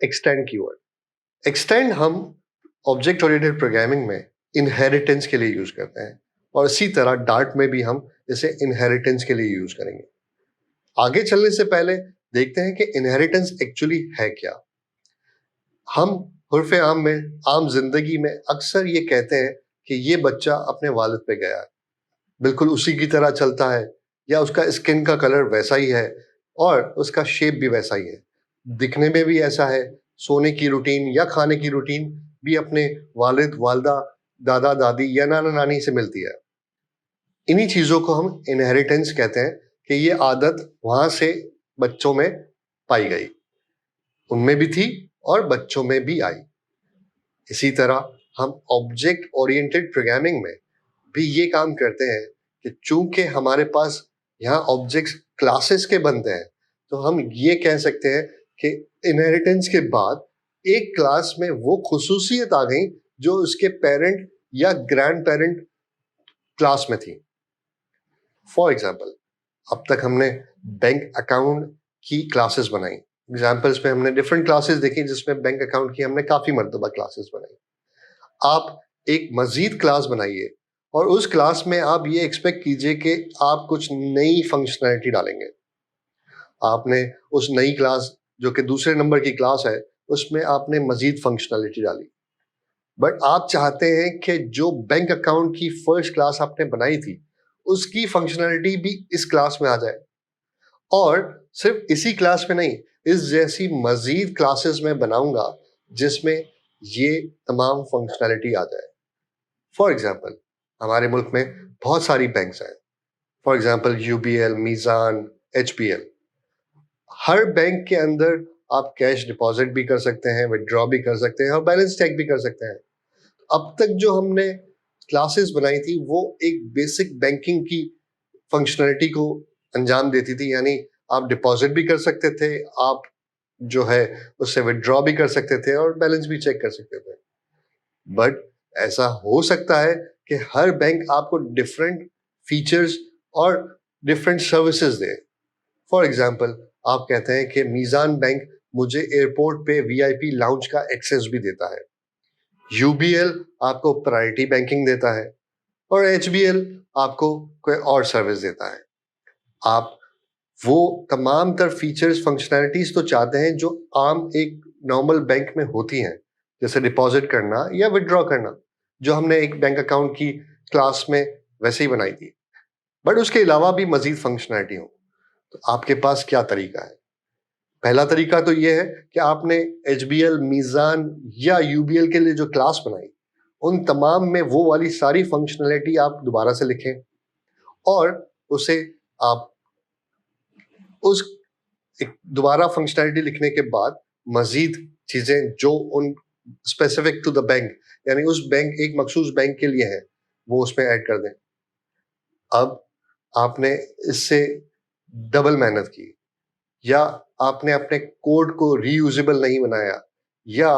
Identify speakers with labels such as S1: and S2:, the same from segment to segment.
S1: Extend keyword. Extend हम object oriented programming में inheritance के लिए यूज करते हैं और इसी तरह डार्ट में भी हम इसे इनहेरिटेंस के लिए यूज करेंगे। आगे चलने से पहले देखते हैं कि इनहेरिटेंस एक्चुअली है क्या। हम उर्फे आम में, आम जिंदगी में अक्सर ये कहते हैं कि ये बच्चा अपने वालिद पे गया है, बिल्कुल उसी की तरह चलता है, या उसका स्किन का कलर वैसा ही है और उसका शेप भी वैसा ही है, दिखने में भी ऐसा है, सोने की रूटीन या खाने की रूटीन भी अपने वालिद, वालदा, दादा दादी या नाना नानी से मिलती है। इन्हीं चीजों को हम इनहेरिटेंस कहते हैं कि ये आदत वहां से बच्चों में पाई गई, उनमें भी थी और बच्चों में भी आई। इसी तरह हम ऑब्जेक्ट ओरिएंटेड प्रोग्रामिंग में भी ये काम करते हैं कि चूंकि हमारे पास यहाँ ऑब्जेक्ट्स क्लासेस के बनते हैं, तो हम ये कह सकते हैं कि इनहेरिटेंस के बाद एक क्लास में वो खुसूसियत आ गई जो उसके पेरेंट या ग्रैंड पेरेंट क्लास में थी। फॉर एग्जाम्पल, अब तक हमने बैंक अकाउंट की क्लासेस बनाई, एग्जाम्पल्स में हमने डिफरेंट क्लासेस देखी जिसमें बैंक अकाउंट की हमने काफी मरतबा क्लासेस बनाई। आप एक मजीद क्लास बनाइए और उस क्लास में आप ये एक्सपेक्ट कीजिए कि आप कुछ नई फंक्शनैलिटी डालेंगे। आपने उस नई क्लास जो कि दूसरे नंबर की क्लास है उसमें आपने मजीद फंक्शनैलिटी डाली, बट आप चाहते हैं कि जो बैंक अकाउंट की फर्स्ट क्लास आपने बनाई थी उसकी फंक्शनैलिटी भी इस क्लास में आ जाए, और सिर्फ इसी क्लास में नहीं, इस जैसी मजीद क्लासेस में बनाऊंगा जिसमें ये तमाम फंक्शनैलिटी आ जाए। फॉर एग्जाम्पल, हमारे मुल्क में बहुत सारी बैंक्स हैं, for example UBL, Meezan, HBL. हर बैंक के अंदर आप कैश डिपॉजिट भी कर सकते हैं, विड्रॉ भी कर सकते हैं और बैलेंस चेक भी कर सकते हैं। अब तक जो हमने क्लासेस बनाई थी वो एक बेसिक बैंकिंग की फंक्शनैलिटी को अंजाम देती थी, यानी आप डिपॉजिट भी कर सकते थे, आप जो है उससे विड्रॉ भी कर सकते थे और बैलेंस भी चेक कर सकते थे। बट ऐसा हो सकता है कि हर बैंक आपको डिफरेंट फीचर्स और different services they. For example, आप कहते हैं कि मीज़ान बैंक मुझे एयरपोर्ट पे वीआईपी लाउंज का एक्सेस भी देता है, यूबीएल आपको प्रायोरिटी बैंकिंग देता है और एचबीएल आपको कोई और सर्विस देता है। आप वो तमाम तर फीचर्स, फंक्शनैलिटीज तो चाहते हैं जो आम एक नॉर्मल बैंक में होती हैं, जैसे डिपॉजिट करना या विड्रॉ करना, जो हमने एक बैंक अकाउंट की क्लास में वैसे ही बनाई थी, बट उसके अलावा भी मजीद फंक्शनैलिटी हो। तो आपके पास क्या तरीका है? पहला तरीका तो ये है कि आपने एचबीएल, मीज़ान या यूबीएल के लिए जो क्लास बनाई उन तमाम में वो वाली सारी फंक्शनैलिटी आप दोबारा से लिखें और उसे आप उस दोबारा फंक्शनैलिटी लिखने के बाद मजीद चीजें जो उन स्पेसिफिक टू द बैंक, यानी उस बैंक, एक मखसूस बैंक के लिए है, वो उसमें ऐड कर दें। अब आपने इससे डबल मेहनत की, या आपने अपने कोड को रीयूजेबल नहीं बनाया, या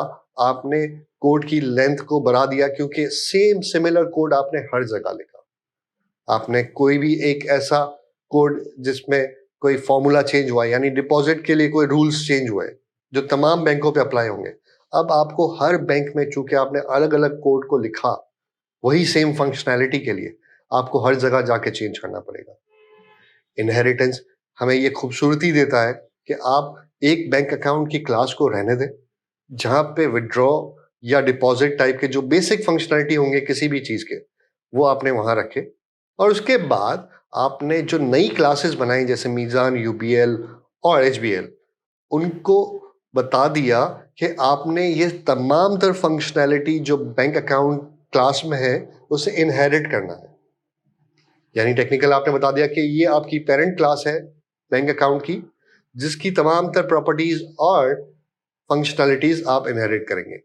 S1: आपने कोड की लेंथ को बढ़ा दिया क्योंकि सेम सिमिलर कोड आपने हर जगह लिखा। आपने कोई भी एक ऐसा कोड जिसमें कोई फॉर्मूला चेंज हुआ, यानी डिपॉजिट के लिए कोई रूल्स चेंज हुए जो तमाम बैंकों पे अप्लाई होंगे, अब आपको हर बैंक में चूंकि आपने अलग अलग कोड को लिखा वही सेम फंक्शनैलिटी के लिए, आपको हर जगह जाके चेंज करना पड़ेगा। इनहेरिटेंस हमें ये खूबसूरती देता है कि आप एक बैंक अकाउंट की क्लास को रहने दें जहां पे विड्रॉ या डिपॉजिट टाइप के जो बेसिक फंक्शनैलिटी होंगे किसी भी चीज के, वो आपने वहां रखे, और उसके बाद आपने जो नई क्लासेस बनाई जैसे मीज़ान, यूबीएल और एचबीएल, उनको बता दिया कि आपने ये तमाम तर फंक्शनैलिटी जो बैंक अकाउंट क्लास में है उसे इनहेरिट करना है। यानी टेक्निकल आपने बता दिया कि ये आपकी पेरेंट क्लास है बैंक अकाउंट की, जिसकी तमाम तर प्रॉपर्टीज और फंक्शनैलिटीज आप इनहेरिट करेंगे।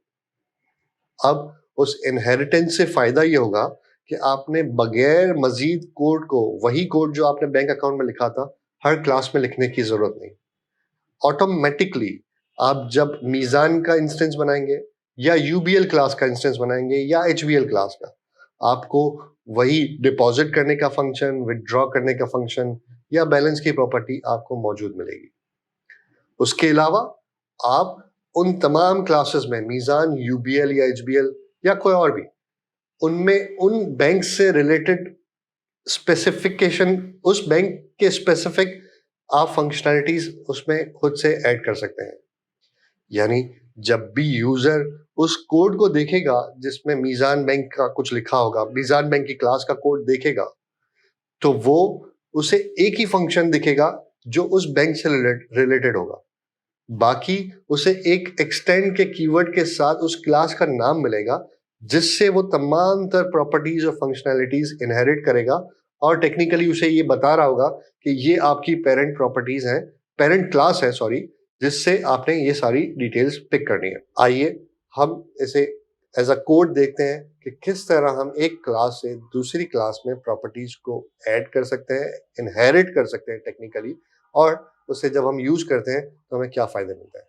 S1: अब उस इनहेरिटेंस से फायदा ये होगा कि आपने बगैर मजीद कोड को, वही कोड जो आपने बैंक अकाउंट में लिखा था, हर क्लास में लिखने की जरूरत नहीं। ऑटोमेटिकली आप जब मीज़ान का इंस्टेंस बनाएंगे या यूबीएल क्लास का इंस्टेंस बनाएंगे या एचबीएल क्लास का, आपको वही डिपॉजिट करने का फंक्शन, विड्रॉ करने का फंक्शन या बैलेंस की प्रॉपर्टी आपको मौजूद मिलेगी। उसके अलावा आप उन तमाम क्लासेस में मीज़ान, यूबीएल या एचबीएल या कोई और भी, उनमें उन बैंक से रिलेटेड स्पेसिफिकेशन, उस बैंक के स्पेसिफिक आप फंक्शनैलिटीज उसमें खुद से ऐड कर सकते हैं। यानी जब भी यूजर उस कोड को देखेगा जिसमें मीज़ान बैंक का कुछ लिखा होगा, मीज़ान बैंक की क्लास का कोड देखेगा, तो वो उसे एक ही फंक्शन दिखेगा जो उस बैंक से रिलेटेड होगा। बाकी उसे एक एक्सटेंड के कीवर्ड के साथ उस क्लास का नाम मिलेगा, जिससे वो तमाम तर प्रॉपर्टीज और फंक्शनैलिटीज इनहेरिट करेगा और टेक्निकली उसे ये बता रहा होगा कि ये आपकी पेरेंट प्रॉपर्टीज हैं, पेरेंट क्लास है सॉरी, जिससे आपने ये सारी डिटेल्स पिक करनी है। आइए हम इसे एज अ कोड देखते हैं कि किस तरह हम एक क्लास से दूसरी क्लास में प्रॉपर्टीज को ऐड कर सकते हैं, इनहेरिट कर सकते हैं टेक्निकली, और उसे जब हम यूज करते हैं तो हमें क्या फायदे मिलते हैं।